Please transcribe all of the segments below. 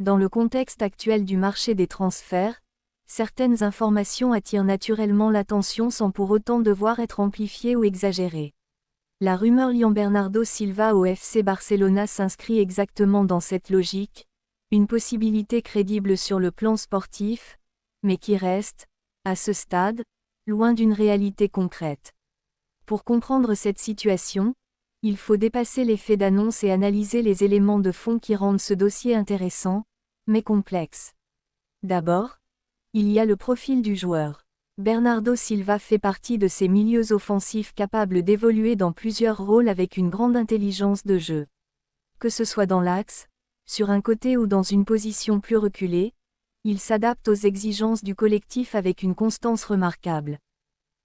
Dans le contexte actuel du marché des transferts, certaines informations attirent naturellement l'attention sans pour autant devoir être amplifiées ou exagérées. La rumeur liant Bernardo Silva au FC Barcelona s'inscrit exactement dans cette logique, une possibilité crédible sur le plan sportif, mais qui reste, à ce stade, loin d'une réalité concrète. Pour comprendre cette situation, il faut dépasser les faits d'annonce et analyser les éléments de fond qui rendent ce dossier intéressant, mais complexe. D'abord, il y a le profil du joueur. Bernardo Silva fait partie de ces milieux offensifs capables d'évoluer dans plusieurs rôles avec une grande intelligence de jeu. Que ce soit dans l'axe, sur un côté ou dans une position plus reculée, il s'adapte aux exigences du collectif avec une constance remarquable.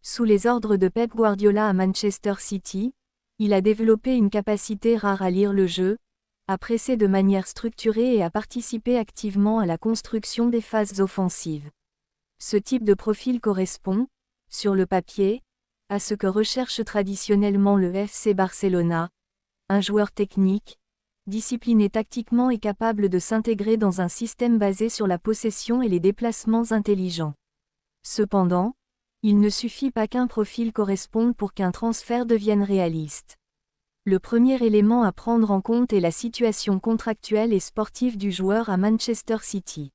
Sous les ordres de Pep Guardiola à Manchester City, il a développé une capacité rare à lire le jeu, à presser de manière structurée et à participer activement à la construction des phases offensives. Ce type de profil correspond, sur le papier, à ce que recherche traditionnellement le FC Barcelona, un joueur technique, discipliné tactiquement et capable de s'intégrer dans un système basé sur la possession et les déplacements intelligents. Cependant, il ne suffit pas qu'un profil corresponde pour qu'un transfert devienne réaliste. Le premier élément à prendre en compte est la situation contractuelle et sportive du joueur à Manchester City.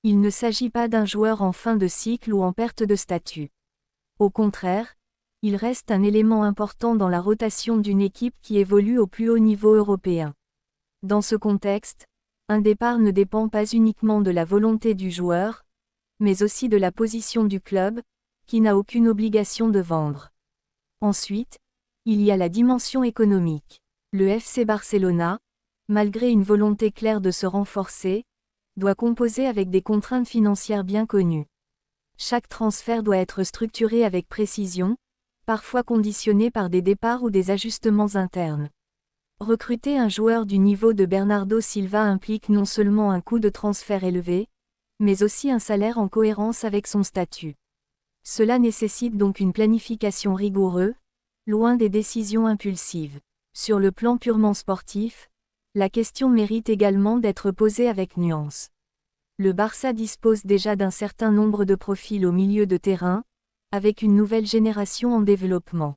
Il ne s'agit pas d'un joueur en fin de cycle ou en perte de statut. Au contraire, il reste un élément important dans la rotation d'une équipe qui évolue au plus haut niveau européen. Dans ce contexte, un départ ne dépend pas uniquement de la volonté du joueur, mais aussi de la position du club, qui n'a aucune obligation de vendre. Ensuite, il y a la dimension économique. Le FC Barcelona, malgré une volonté claire de se renforcer, doit composer avec des contraintes financières bien connues. Chaque transfert doit être structuré avec précision, parfois conditionné par des départs ou des ajustements internes. Recruter un joueur du niveau de Bernardo Silva implique non seulement un coût de transfert élevé, mais aussi un salaire en cohérence avec son statut. Cela nécessite donc une planification rigoureuse, loin des décisions impulsives. Sur le plan purement sportif, la question mérite également d'être posée avec nuance. Le Barça dispose déjà d'un certain nombre de profils au milieu de terrain, avec une nouvelle génération en développement.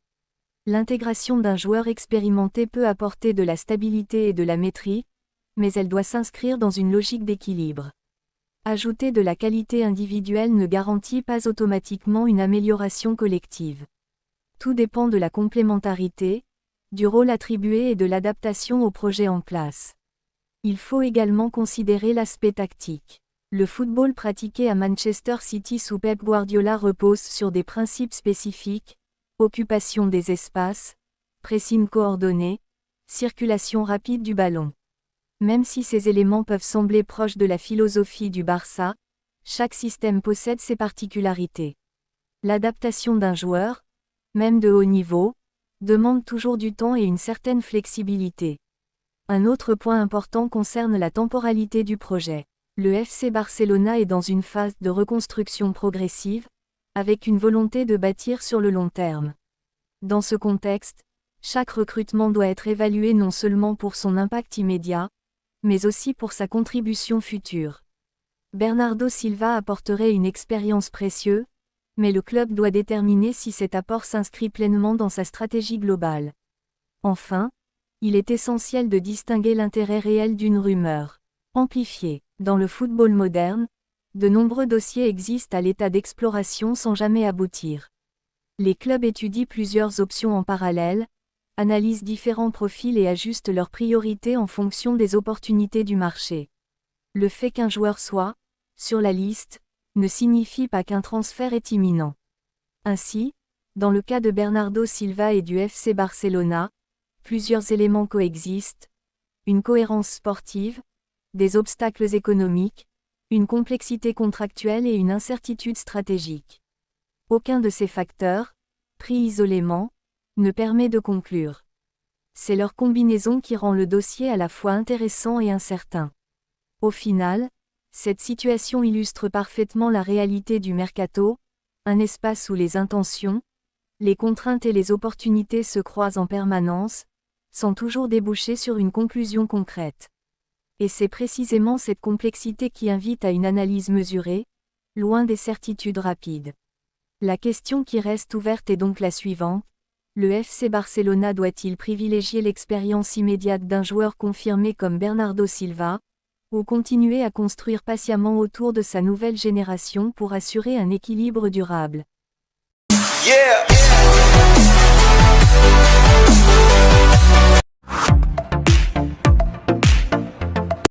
L'intégration d'un joueur expérimenté peut apporter de la stabilité et de la maîtrise, mais elle doit s'inscrire dans une logique d'équilibre. Ajouter de la qualité individuelle ne garantit pas automatiquement une amélioration collective. Tout dépend de la complémentarité, du rôle attribué et de l'adaptation au projet en place. Il faut également considérer l'aspect tactique. Le football pratiqué à Manchester City sous Pep Guardiola repose sur des principes spécifiques: occupation des espaces, pressing coordonné, circulation rapide du ballon. Même si ces éléments peuvent sembler proches de la philosophie du Barça, chaque système possède ses particularités. L'adaptation d'un joueur, même de haut niveau, demande toujours du temps et une certaine flexibilité. Un autre point important concerne la temporalité du projet. Le FC Barcelona est dans une phase de reconstruction progressive, avec une volonté de bâtir sur le long terme. Dans ce contexte, chaque recrutement doit être évalué non seulement pour son impact immédiat, mais aussi pour sa contribution future. Bernardo Silva apporterait une expérience précieuse, mais le club doit déterminer si cet apport s'inscrit pleinement dans sa stratégie globale. Enfin, il est essentiel de distinguer l'intérêt réel d'une rumeur amplifiée. Dans le football moderne, de nombreux dossiers existent à l'état d'exploration sans jamais aboutir. Les clubs étudient plusieurs options en parallèle, analysent différents profils et ajustent leurs priorités en fonction des opportunités du marché. Le fait qu'un joueur soit sur la liste ne signifie pas qu'un transfert est imminent. Ainsi, dans le cas de Bernardo Silva et du FC Barcelona, plusieurs éléments coexistent: une cohérence sportive, des obstacles économiques, une complexité contractuelle et une incertitude stratégique. Aucun de ces facteurs, pris isolément, ne permet de conclure. C'est leur combinaison qui rend le dossier à la fois intéressant et incertain. Au final, cette situation illustre parfaitement la réalité du mercato, un espace où les intentions, les contraintes et les opportunités se croisent en permanence, sans toujours déboucher sur une conclusion concrète. Et c'est précisément cette complexité qui invite à une analyse mesurée, loin des certitudes rapides. La question qui reste ouverte est donc la suivante: le FC Barcelona doit-il privilégier l'expérience immédiate d'un joueur confirmé comme Bernardo Silva, ou continuer à construire patiemment autour de sa nouvelle génération pour assurer un équilibre durable? Yeah.